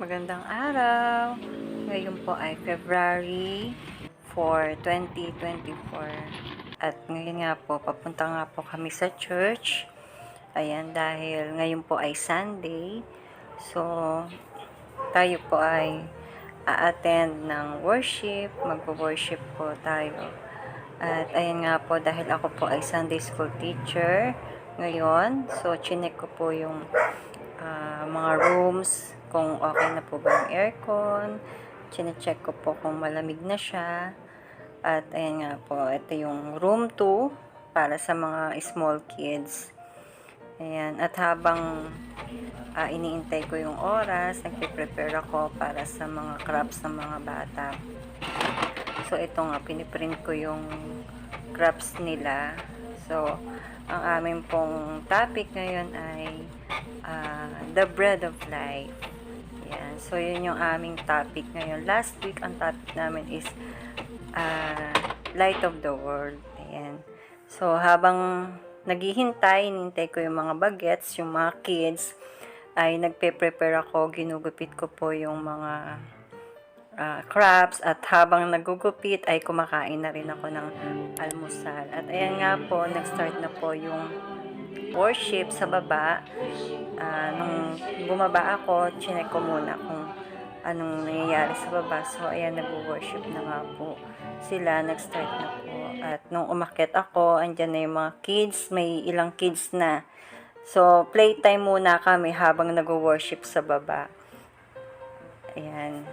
Magandang araw. Ngayon po ay February 4, 2024. At ngayon nga po, papunta nga po kami sa church. Ayan, dahil ngayon po ay Sunday. So, tayo po ay a-attend ng worship. Magpo-worship po tayo. At ayan nga po, dahil ako po ay Sunday school teacher ngayon. So, chinek ko po yung mga rooms, kung okay na po ba yung aircon. Chine-check ko po kung malamig na siya. At ayan nga po, ito yung room 2 para sa mga small kids. Ayan, at habang iniintay ko yung oras, nagpe-prepare ako para sa mga crafts ng mga bata. So, ito nga, piniprint ko yung crafts nila. So, ang aming pong topic ngayon ay the bread of life. Yan. So, yun yung aming topic ngayon. Last week, ang topic namin is light of the world. Ayan. So, habang naghihintay, hinintay ko yung mga bagets, yung mga kids, ay nagpe-prepare ako, ginugupit ko po yung mga crabs, at habang nagugupit ay kumakain na rin ako ng almusal. At ayan nga po, nag-start na po yung worship sa baba. Nung bumaba ako, chinek ko muna kung anong nangyayari sa baba. So ayan, nag-worship na nga po sila, nag-start na po. At nung umakyat ako, andyan na yung mga kids, may ilang kids na. So playtime muna kami habang nag-worship sa baba. Ayan.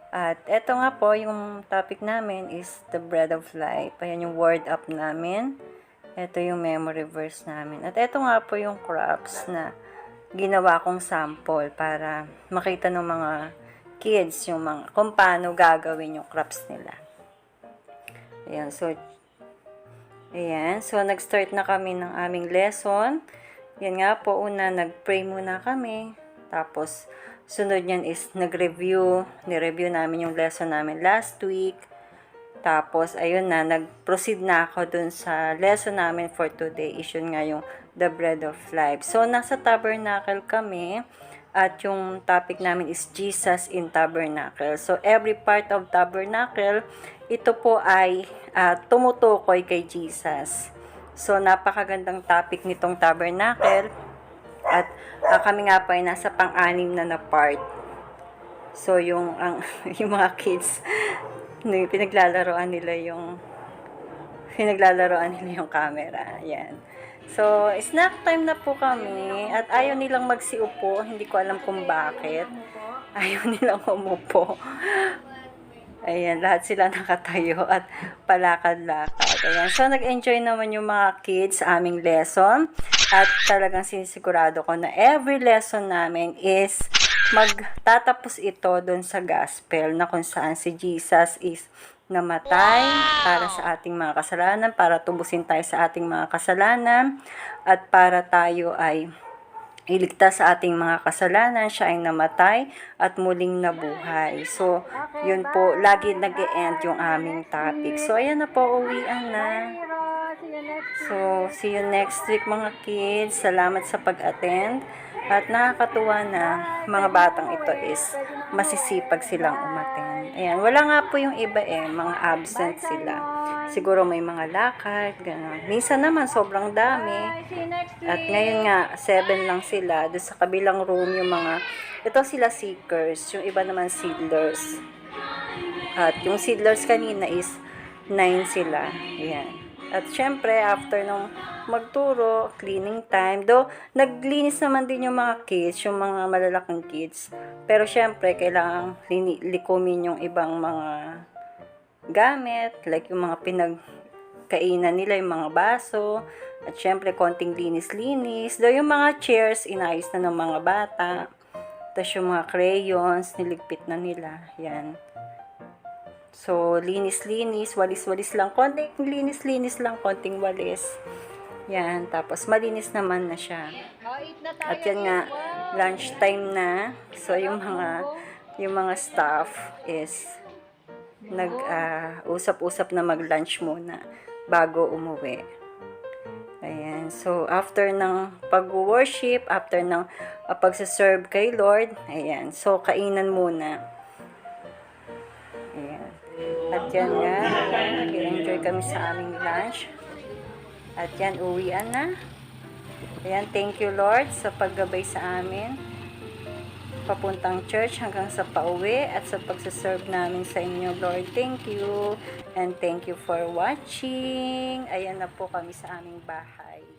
At eto nga po, yung topic namin is the bread of life. Ayan yung word up namin. Ito yung memory verse namin. At eto nga po yung crops na ginawa kong sample para makita ng mga kids yung mga, kung paano gagawin yung crops nila. Ayan, so nag-start na kami ng aming lesson. Yan nga po, una nag-pray muna kami. Tapos, sunod yan is nireview namin yung lesson namin last week. Tapos, ayun na, nag-proceed na ako dun sa lesson namin for today. Is yun nga yung the bread of life. So, nasa tabernacle kami. At yung topic namin is Jesus in tabernacle. So, every part of tabernacle, ito po ay tumutukoy kay Jesus. So, napakagandang topic nitong tabernacle. At kami nga po ay nasa pang-anim na part. So, yung mga kids, pinaglalaroan nila yung camera. Ayan. So, snack time na po kami. At ayaw nilang magsiupo. Hindi ko alam kung bakit. Ayaw nilang umupo. Ayan, lahat sila nakatayo at palakad-lakad. Ayan. So, nag-enjoy naman yung mga kids sa aming lesson. At talagang sinisigurado ko na every lesson namin is magtatapos ito doon sa gospel na kung saan si Jesus is namatay para sa ating mga kasalanan, para tubusin tayo sa ating mga kasalanan, at para tayo ay iligtas sa ating mga kasalanan. Siya ay namatay at muling nabuhay. So, yun po, lagi nag-e-end yung aming topic. So, ayan na po, uwian na. So, see you next week mga kids. Salamat sa pag-attend. At nakakatuwa na mga batang ito is masisipag silang umattend. Ayan, wala nga po yung iba mga absent sila. Siguro may mga lakad, gano'n. Minsan naman sobrang dami. At ngayon nga, 7 lang sila. Doon sa kabilang room yung mga, ito sila seekers, yung iba naman seedlers. At yung seedlers kanina is 9 sila. Ayan. At syempre, after nung magturo, cleaning time. Though, naglinis naman din yung mga kids, yung mga malalaking kids. Pero syempre, kailangan likumin yung ibang mga gamit, like yung mga pinagkainan nila, yung mga baso. At syempre, konting linis-linis. Though, yung mga chairs, inayos na ng mga bata. Tapos yung mga crayons, niligpit na nila. Yan. So, linis-linis, walis-walis lang. Konting linis-linis lang, konting walis. Yan. Tapos, malinis naman na siya. At yan nga, lunch time na. So, yung mga staff is nag-usap-usap na mag-lunch muna bago umuwi. Ayan. Ayan. So, after ng pag-worship, after ng pagsaserve kay Lord, ayan. So, kainan muna. Ayan. At yan nga, nag-enjoy kami sa aming lunch. At yan, uwian na. Ayan, thank you Lord sa paggabay sa amin. Papuntang church hanggang sa pauwi at sa pagsaserve namin sa inyo, Lord. Thank you. And thank you for watching. Ayan na po kami sa aming bahay.